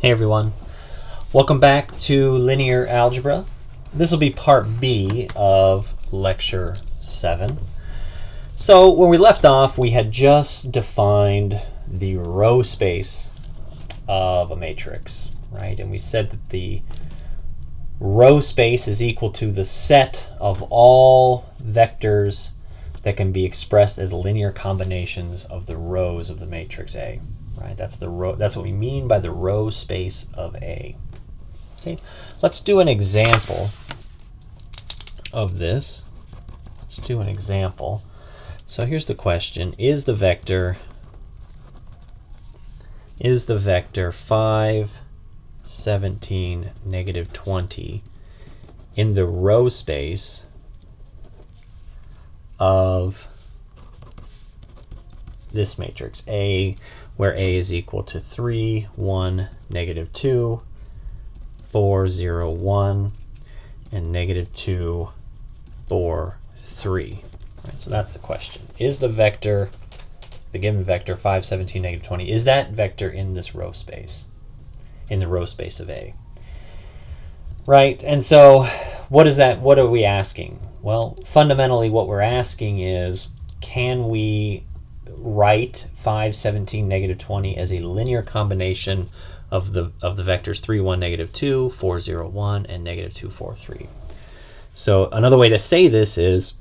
Hey everyone, welcome back to Linear Algebra. This will be part B of lecture 7. So when we left off, we had just defined the row space of a matrix, right? And we said that the row space is equal to the set of all vectors that can be expressed as linear combinations of the rows of the matrix A. Right, that's the row. That's what we mean by the row space of A. Okay, let's do an example of this. Let's do an example. So here's the question: Is the vector 5, 17, negative 20 in the row space of this matrix A, where A is equal to 3, 1, negative 2, 4, 0, 1, and negative 2, 4, 3. Right, so that's the question. Is the vector, the given vector 5, 17, negative 20, is that vector in this row space, in the row space of A? Right, and so what is that? What are we asking? Well, fundamentally what we're asking is, can we write 5, 17, negative 20 as a linear combination of the vectors 3, 1, negative 2, 4, 0, 1, and negative 2, 4, 3. So another way to say this is,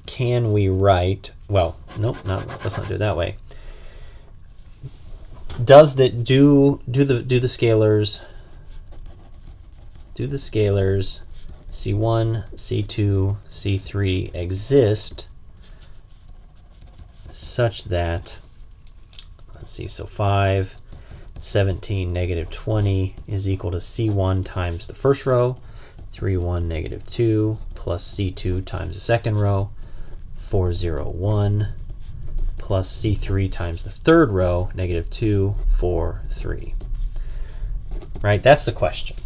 can we write, well, nope, let's not do it that way. Does that do the scalars C1, C2, C3 exist such that, let's see, so 5, 17, negative 20 is equal to C1 times the first row, 3, 1, negative 2, plus C2 times the second row, 4, 0, 1, plus C3 times the third row, negative 2, 4, 3. Right, that's the question.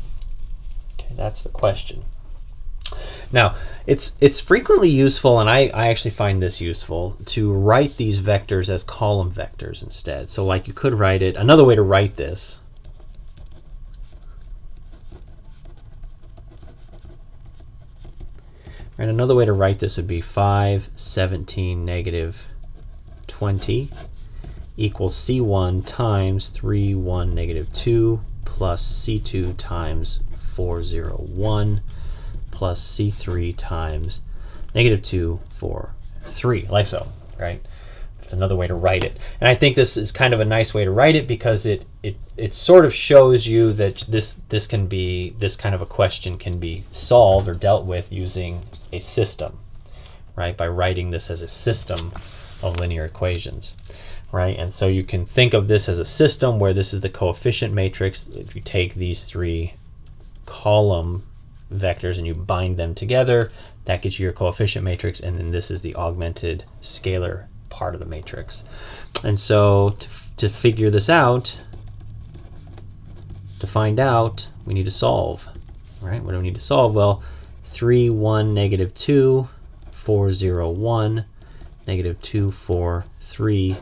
Okay, that's the question. Now, it's frequently useful, and I actually find this useful, to write these vectors as column vectors instead. So like you could write it, another way to write this, right, another way to write this would be 5, 17, negative 20 equals C1 times 3, 1, negative 2 plus C2 times 4, 0, 1 plus C3 times negative 2, 4, 3, like so, right? That's another way to write it. And I think this is kind of a nice way to write it because it sort of shows you that this kind of a question can be solved or dealt with using a system, right? By writing this as a system of linear equations, right? And so you can think of this as a system where this is the coefficient matrix. If you take these three column vectors and you bind them together, that gets you your coefficient matrix, and then this is the augmented scalar part of the matrix. And so to figure this out, to find out, we need to solve, right? What do we need to solve? Well, 3, 1, negative 2, 4, 0, 1, negative 2, 4, 3,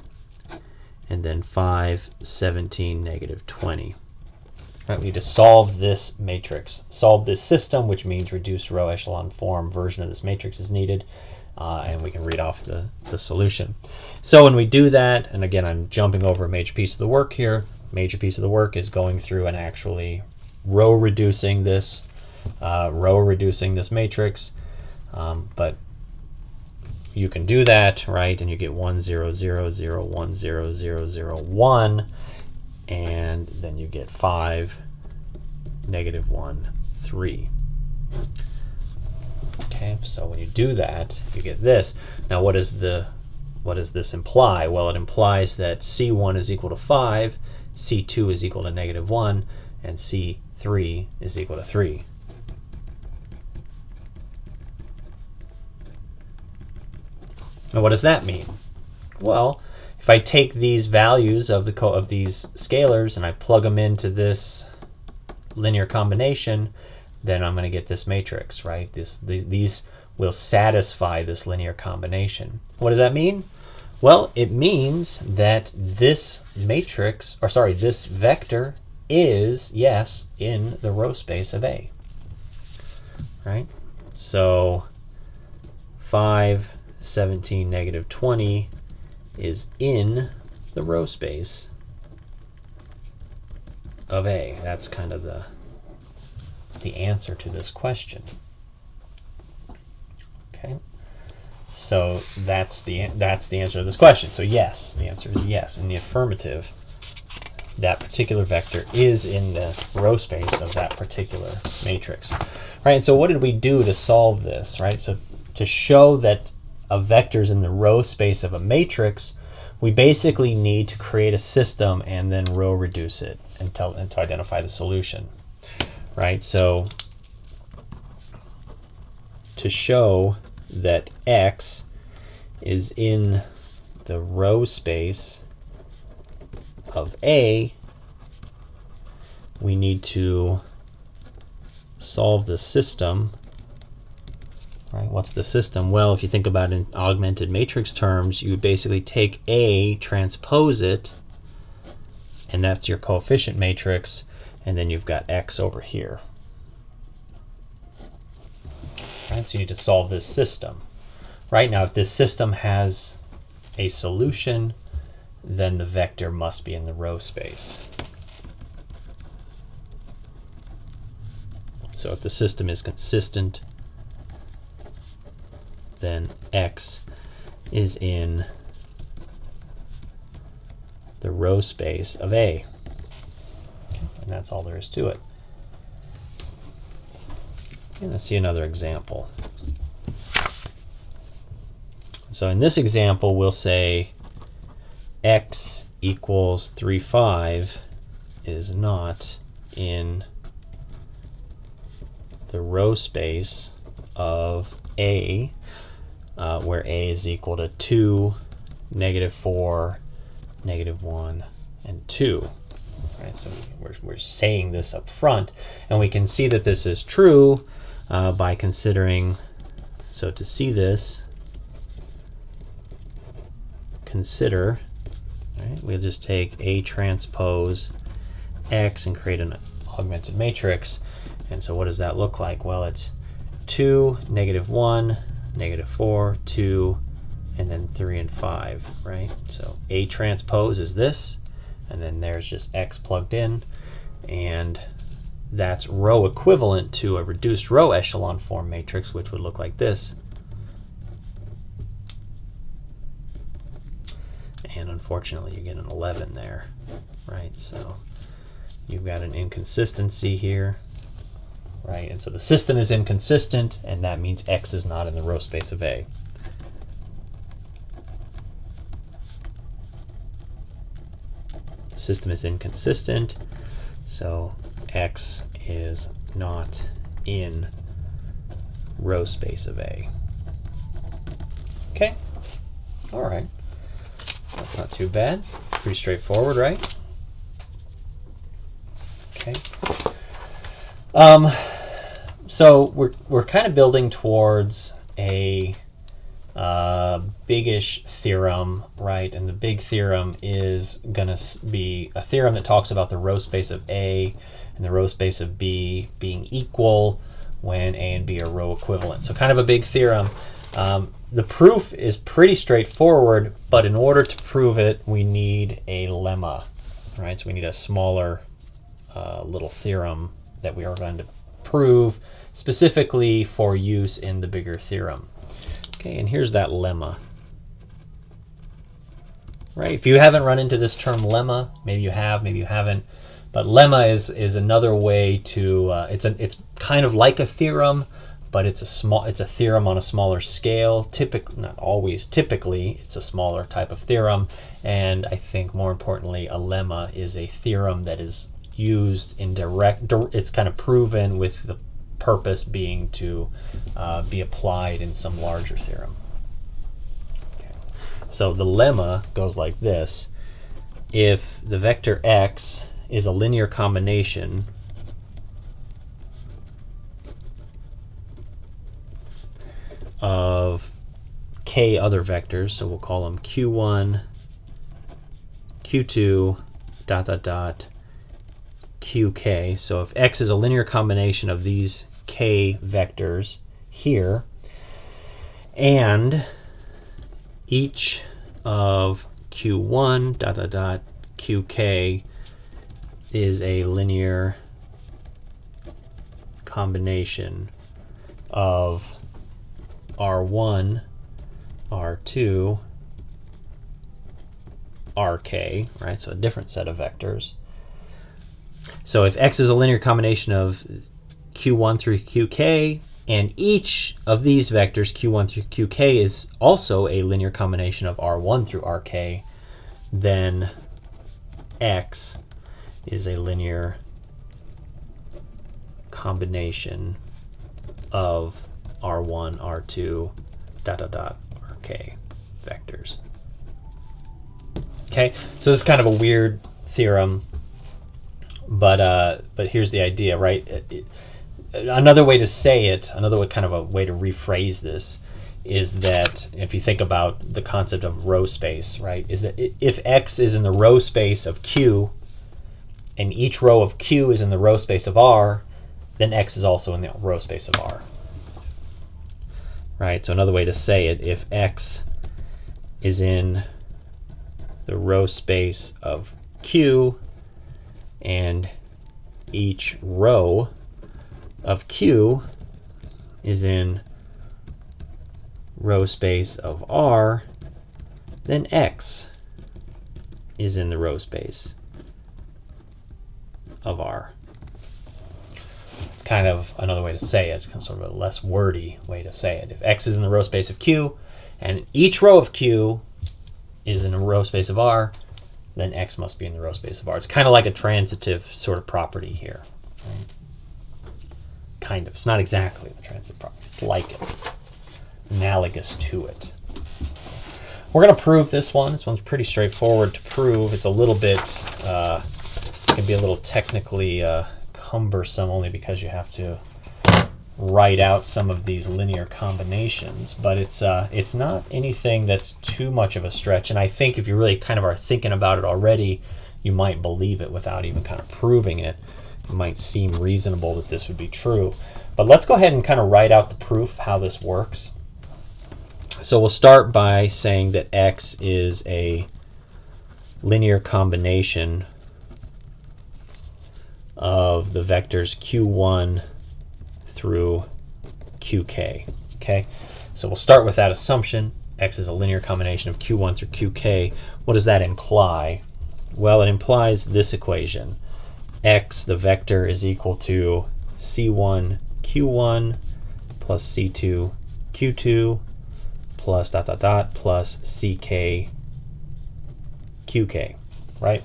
and then 5, 17, negative 20. Right, we need to solve this matrix, solve this system, which means reduced row echelon form version of this matrix is needed, and we can read off the solution. So when we do that, and again, I'm jumping over a major piece of the work here. Major piece of the work is going through and actually row reducing this matrix, but you can do that, right? And you get 1, 0, 0, 0, 1, 0, 0, 0, 1. And then you get 5, negative 1, 3. Okay, so when you do that, you get this. Now, what does this imply? Well, it implies that C1 is equal to 5, C2 is equal to negative 1, and C3 is equal to 3. Now, what does that mean? Well, if I take these values of these scalars and I plug them into this linear combination, then I'm going to get this matrix, right? These will satisfy this linear combination. What does that mean? Well, it means that this matrix, or sorry, this vector is, yes, in the row space of A. Right? So 5, 17, negative 20 is in the row space of A. That's kind of the answer to this question. Okay, so that's the answer to this question. So yes, the answer is yes. In the affirmative, that particular vector is in the row space of that particular matrix. Right, and so what did we do to solve this? Right, so to show that a vector is in the row space of a matrix, we basically need to create a system and then row reduce it and to identify the solution. Right, so to show that X is in the row space of A, we need to solve the system. Right, what's the system? Well, if you think about it in augmented matrix terms, you would basically take A, transpose it, and that's your coefficient matrix, and then you've got X over here. Right, so you need to solve this system. Right, now if this system has a solution, then the vector must be in the row space. So if the system is consistent, then X is in the row space of A. Okay, and that's all there is to it. And let's see another example. So in this example, we'll say X equals 3, 5 is not in the row space of A, where A is equal to 2, negative 4, negative 1, and 2. Right, so we're saying this up front, and we can see that this is true by considering, so to see this, consider, right, we'll just take A transpose X and create an augmented matrix. And so what does that look like? Well, it's 2, negative 1, negative 4, 2, and then 3 and 5, right? So A transpose is this, and then there's just X plugged in, and that's row equivalent to a reduced row echelon form matrix, which would look like this. And unfortunately, you get an 11 there, right? So you've got an inconsistency here. Right, and so the system is inconsistent, and that means X is not in the row space of A. The system is inconsistent, so X is not in row space of A. Okay, all right. That's not too bad. Pretty straightforward, right? Okay. So we're kind of building towards a big-ish theorem, right? And the big theorem is going to be a theorem that talks about the row space of A and the row space of B being equal when A and B are row equivalent. So kind of a big theorem. The proof is pretty straightforward, but in order to prove it, we need a lemma, right? So we need a smaller little theorem that we are going to prove specifically for use in the bigger theorem. Okay, and here's that lemma. Right? If you haven't run into this term lemma, maybe you have, maybe you haven't, but lemma is another way to it's kind of like a theorem, but it's a theorem on a smaller scale. Not always, typically it's a smaller type of theorem, and I think more importantly, a lemma is a theorem that is used in it's kind of proven with the purpose being to be applied in some larger theorem. Okay. So the lemma goes like this. If the vector X is a linear combination of k other vectors, so we'll call them q1, q2, ... qk. So if x is a linear combination of these k vectors here, and each of q1 dot dot dot qk is a linear combination of r1, r2, rk, right? So a different set of vectors. So if x is a linear combination of q1 through qk, and each of these vectors, q1 through qk, is also a linear combination of r1 through rk, then x is a linear combination of r1, r2, dot, dot, dot, rk vectors. Okay, so this is kind of a weird theorem, but here's the idea, right? Another way to say it, kind of a way to rephrase this, is that if you think about the concept of row space, right, is that if x is in the row space of q, and each row of q is in the row space of r, then x is also in the row space of r. Right, so another way to say it, if x is in the row space of q, and each row of q is in row space of r, then x is in the row space of r. It's kind of another way to say it. It's kind of sort of a less wordy way to say it. If x is in the row space of q, and each row of q is in a row space of r, then x must be in the row space of r. It's kind of like a transitive sort of property here. Right? Kind of. It's not exactly the transitive property. It's like it. Analogous to it. We're going to prove this one. This one's pretty straightforward to prove. It's a little bit, can be a little technically cumbersome, only because you have to write out some of these linear combinations, but it's not anything that's too much of a stretch, and I think if you really kind of are thinking about it already, you might believe it without even kind of proving it. It might seem reasonable that this would be true. But let's go ahead and kind of write out the proof of how this works. So we'll start by saying that x is a linear combination of the vectors q1 through qk. Okay, so we'll start with that assumption. X is a linear combination of q1 through qk. What does that imply? Well, it implies this equation. X, the vector, is equal to c1 q1 plus c2 q2 plus dot dot dot plus ck qk, right?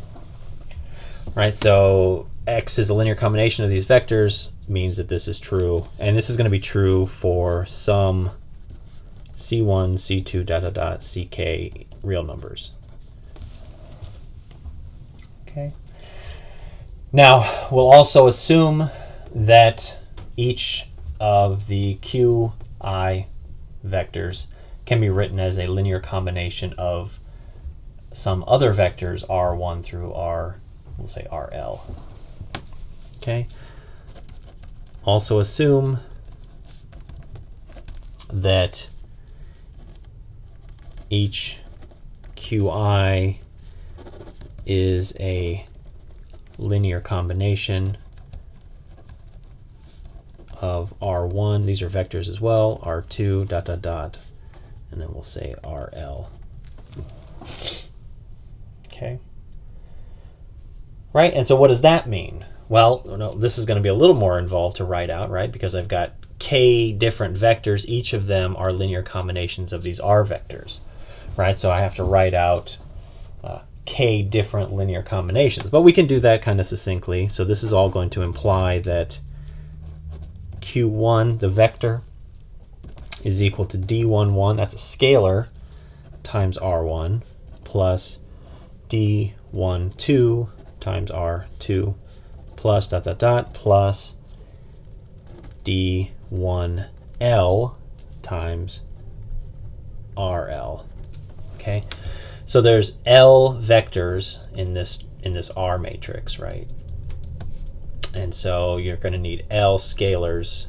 Right, so x is a linear combination of these vectors means that this is true, and this is going to be true for some c1, c2, dot dot dot, ck real numbers. Okay. Now we'll also assume that each of the qi vectors can be written as a linear combination of some other vectors r1 through r, we'll say rl. Okay. Also assume that each qi is a linear combination of r1, these are vectors as well, r2, dot dot dot, and then we'll say rl. Okay. Right, and so what does that mean? Well, no, this is going to be a little more involved to write out, right? Because I've got k different vectors. Each of them are linear combinations of these r vectors, right? So I have to write out k different linear combinations. But we can do that kind of succinctly. So this is all going to imply that q1, the vector, is equal to d11, that's a scalar, times r1, plus d12 times r2, plus dot dot dot, plus d1l times rl. Okay, so there's L vectors in this R matrix, right? And so you're going to need L scalars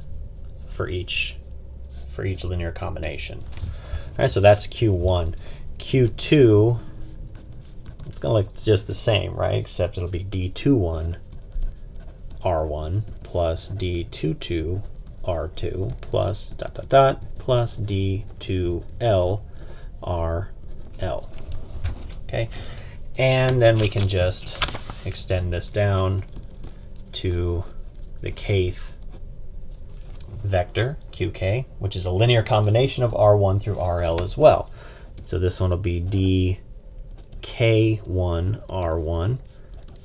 for each linear combination. All right, so that's Q1. Q2, it's going to look just the same, right? Except it'll be D21 R1 plus D22 R2 plus dot dot dot plus D2L RL. Okay, and then we can just extend this down to the kth vector, QK, which is a linear combination of R1 through RL as well. So this one will be DK1 R1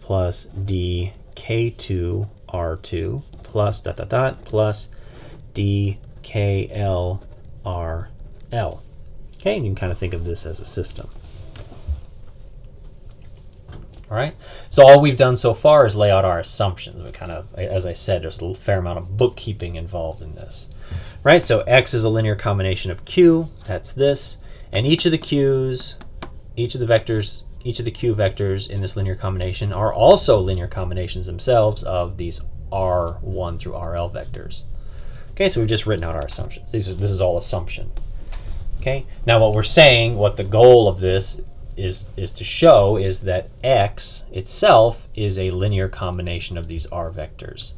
plus DK2 R2 plus dot dot dot plus DKL RL. Okay, and you can kind of think of this as a system. All right, so all we've done so far is lay out our assumptions. We kind of, as I said, there's a fair amount of bookkeeping involved in this. Right, so X is a linear combination of Q, that's this, and each of the Q's, each of the Q vectors in this linear combination are also linear combinations themselves of these R1 through RL vectors. Okay, so we've just written out our assumptions. This is all assumption. Okay, now what we're saying, what the goal of this is to show is that X itself is a linear combination of these R vectors.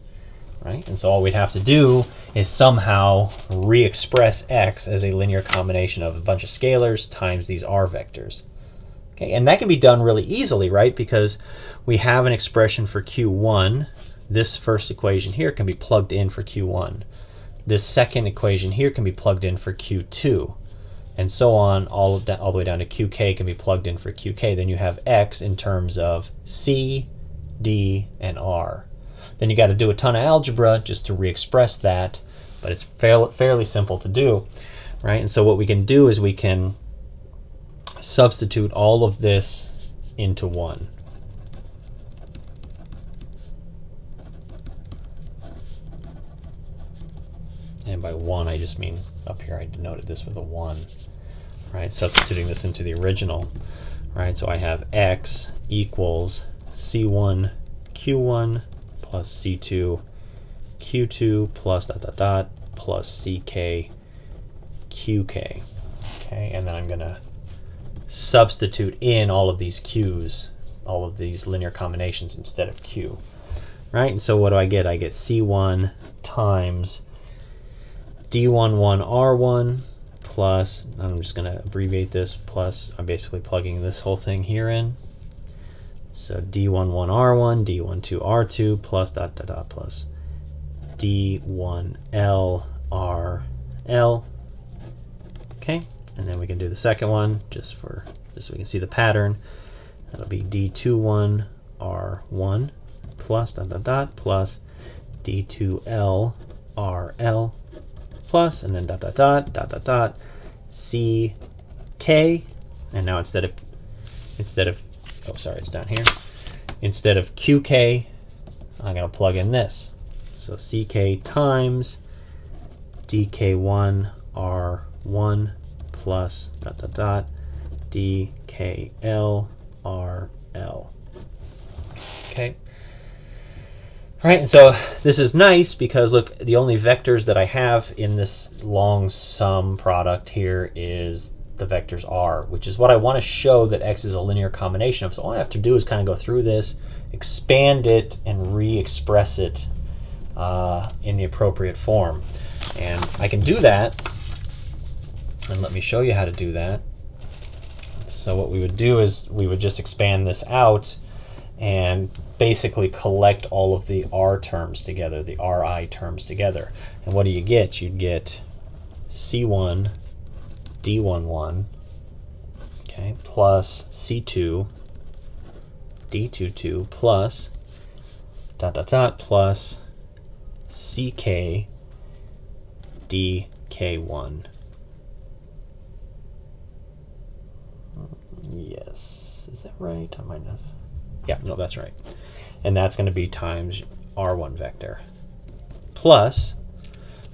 Right? And so all we'd have to do is somehow re-express X as a linear combination of a bunch of scalars times these R vectors. Okay, and that can be done really easily, right? Because we have an expression for Q1. This first equation here can be plugged in for Q1. This second equation here can be plugged in for Q2. And so on, all the way down to QK can be plugged in for QK. Then you have X in terms of C, D, and R. Then you got to do a ton of algebra just to re-express that, but it's fairly simple to do, right? And so what we can do is we can substitute all of this into one. And by one, I just mean up here I denoted this with a 1, right? Substituting this into the original, right? So I have X equals C1 Q1 plus C2 Q2 plus dot dot dot plus CK QK. Okay, and then I'm going to substitute in all of these Q's, all of these linear combinations instead of Q. Right, and so what do I get? I get C1 times D11 R1 plus, I'm just going to abbreviate this, plus I'm basically plugging this whole thing here in. So D11 R1, D12 R2 plus dot dot dot plus D1L RL. Okay, and then we can do the second one just so we can see the pattern. That'll be D21 R1 plus dot dot dot plus D2L RL plus, and then dot dot dot dot dot dot CK, and now instead of oh sorry, it's down here. Instead of QK, I'm going to plug in this. So CK times DK1 R1 plus dot dot dot DKL RL. Okay. All right, and so this is nice because look, the only vectors that I have in this long sum product here is the vectors R, which is what I want to show that X is a linear combination of. So all I have to do is kind of go through this, expand it, and re-express it in the appropriate form. And I can do that, and let me show you how to do that. So what we would do is we would just expand this out and basically collect all of the R terms together, the RI terms together. And what do you get? You'd get C1 D11, okay, plus C2 D22 plus dot dot dot plus CK DK1. Yes, is that right? I might have. Yeah, no, that's right. And that's going to be times R1 vector plus,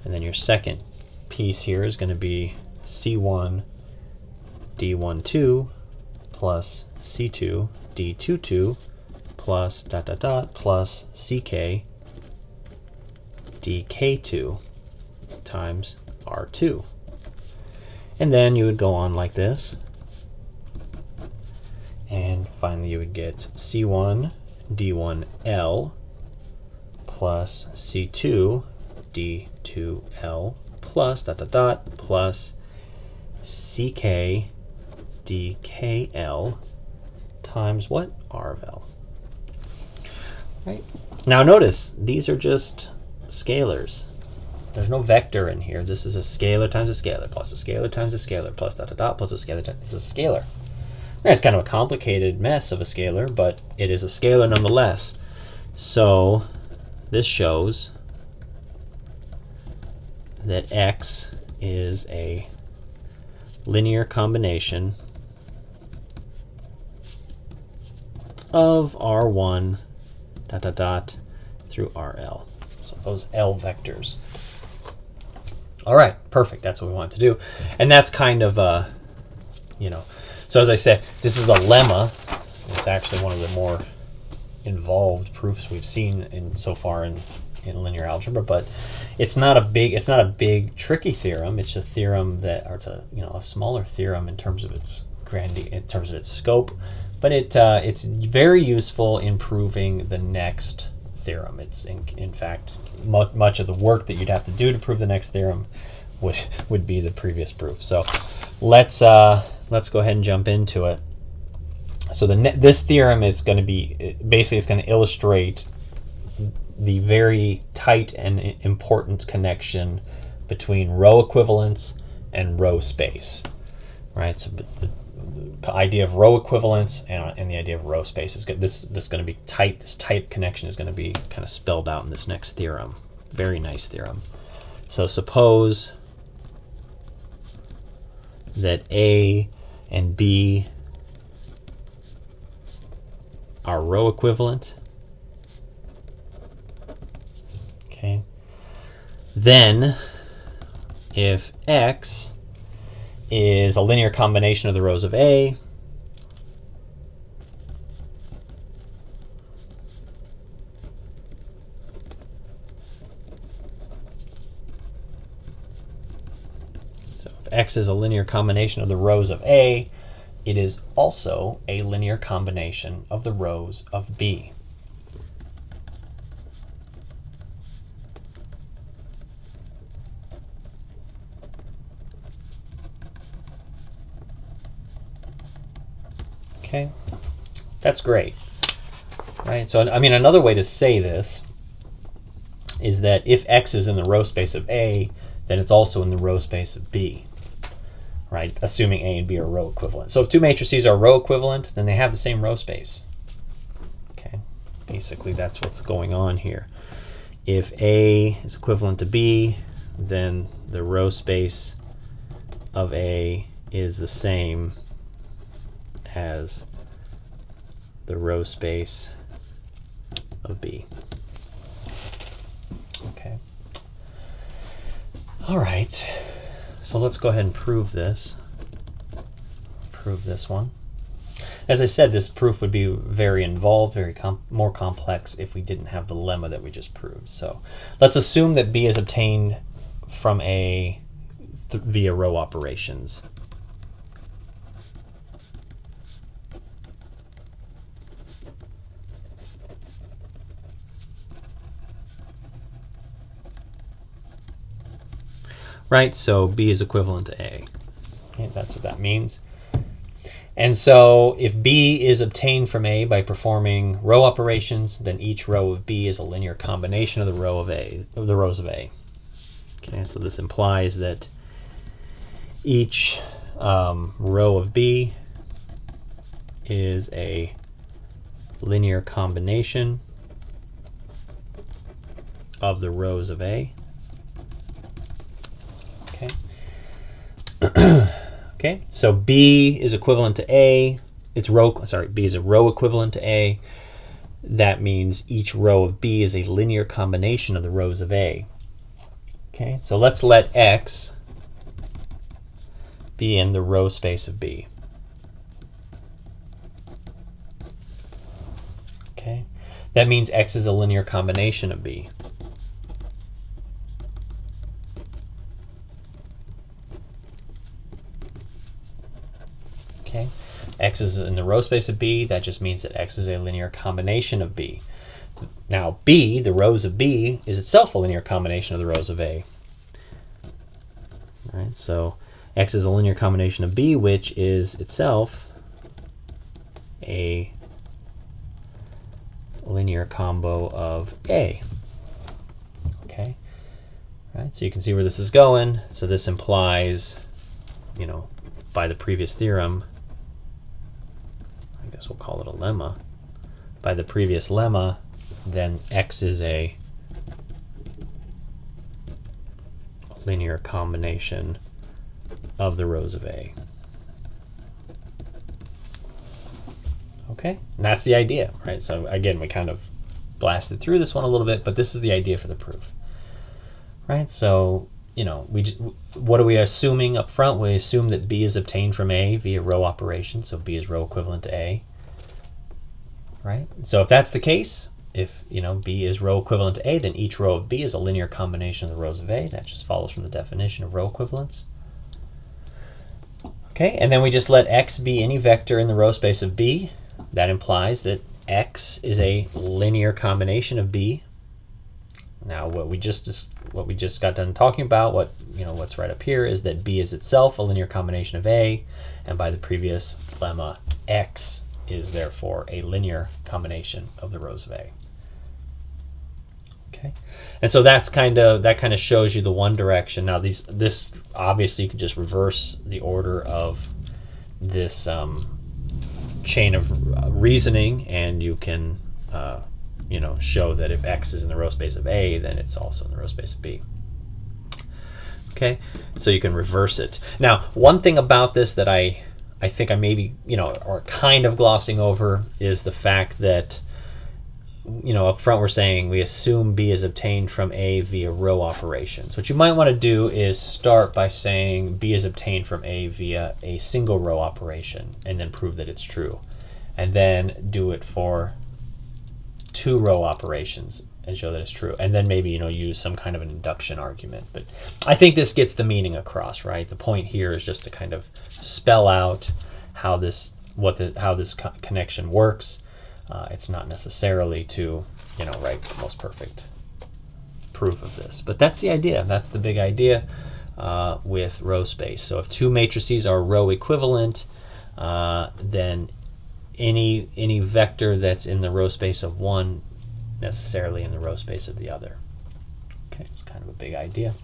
and then your second piece here is going to be C1 D12 plus C2 D22 plus dot dot dot plus CK dk2 times r2. And then you would go on like this. And finally you would get C1 d1L plus C2 d2L plus dot dot dot plus CK dKL times what? R of L. Right? Now notice, these are just scalars. There's no vector in here. This is a scalar times a scalar plus a scalar times a scalar plus dot dot dot plus a scalar times. This is a scalar. It's kind of a complicated mess of a scalar, but it is a scalar nonetheless. So this shows that X is a linear combination of R1 dot dot dot through RL. So those L vectors. All right, perfect. That's what we want to do. And that's kind of, so as I said, this is a lemma. It's actually one of the more involved proofs we've seen so far in linear algebra, but it's not a big tricky theorem. It's a theorem it's a smaller theorem in terms of its scope, but it's very useful in proving the next theorem. It's in fact much of the work that you'd have to do to prove the next theorem would be the previous proof. So let's go ahead and jump into it. So this theorem is going to be basically it's going to illustrate the very tight and important connection between row equivalence and row space, right? So the idea of row equivalence and the idea of row space is good. This going to be tight. This tight connection is going to be kind of spelled out in this next theorem. Very nice theorem. So suppose that A and B are row equivalent. Okay. Then if X is a linear combination of the rows of A so if X is a linear combination of the rows of A, it is also a linear combination of the rows of B. Okay, that's great, right? So, I mean, another way to say this is that if X is in the row space of A, then it's also in the row space of B, right? Assuming A and B are row equivalent. So if two matrices are row equivalent, then they have the same row space. Okay, basically that's what's going on here. If A is equivalent to B, then the row space of A is the same as the row space of B. Okay. All right. So let's go ahead and prove this. Prove this one. As I said, this proof would be very involved, more complex if we didn't have the lemma that we just proved. So let's assume that B is obtained from A via row operations. Right, so B is equivalent to A. Okay, that's what that means. And so if B is obtained from A by performing row operations, then each row of B is a linear combination of the rows of A. Okay, so this implies that each row of B is a linear combination of the rows of A. Okay, so B is equivalent to A. B is a row equivalent to A. That means each row of B is a linear combination of the rows of A. Okay, so let's let X be in the row space of B. Okay, that means X is a linear combination of B. x is in the row space of B, that just means that x is a linear combination of B. Now B, the rows of B, is itself a linear combination of the rows of A. All right, so x is a linear combination of B, which is itself a linear combo of A. Okay, all right, so you can see where this is going. So this implies, you know, by the previous theorem, I guess we'll call it a lemma. By the previous lemma, then x is a linear combination of the rows of A. Okay, and that's the idea, right? So again, we kind of blasted through this one a little bit, but this is the idea for the proof, right? So, you know, what are we assuming up front? We assume that B is obtained from A via row operation, so B is row equivalent to A, right? So if that's the case, if, you know, B is row equivalent to A, then each row of B is a linear combination of the rows of A. That just follows from the definition of row equivalence. Okay, and then we just let x be any vector in the row space of B. That implies that x is a linear combination of B. Now, what we just got done talking about, what's right up here, is that B is itself a linear combination of A, and by the previous lemma, x is therefore a linear combination of the rows of A. Okay, and so that kind of shows you the one direction. Now, this obviously you can just reverse the order of this chain of reasoning, and you can show that if x is in the row space of A, then it's also in the row space of B. Okay, so you can reverse it. Now, one thing about this that I think I maybe, or kind of glossing over is the fact that, up front we're saying we assume B is obtained from A via row operations. What you might want to do is start by saying B is obtained from A via a single row operation, and then prove that it's true. And then do it for 2 row operations and show that it's true. And then maybe, use some kind of an induction argument. But I think this gets the meaning across, right? The point here is just to kind of spell out how this connection works. It's not necessarily to, write the most perfect proof of this. But that's the idea. That's the big idea with row space. So if 2 matrices are row equivalent, then any vector that's in the row space of one necessarily in the row space of the other. Okay, it's kind of a big idea.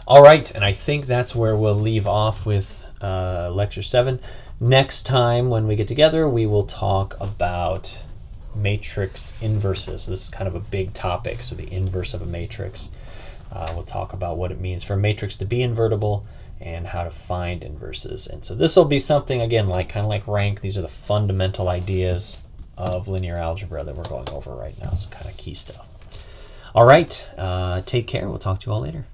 All right, and I think that's where we'll leave off with lecture 7. Next time when we get together, we will talk about matrix inverses. So this is kind of a big topic, so the inverse of a matrix. We'll talk about what it means for a matrix to be invertible and how to find inverses. And so this will be something, again, kind of like rank. These are the fundamental ideas of linear algebra that we're going over right now, so kind of key stuff. All right, take care. We'll talk to you all later.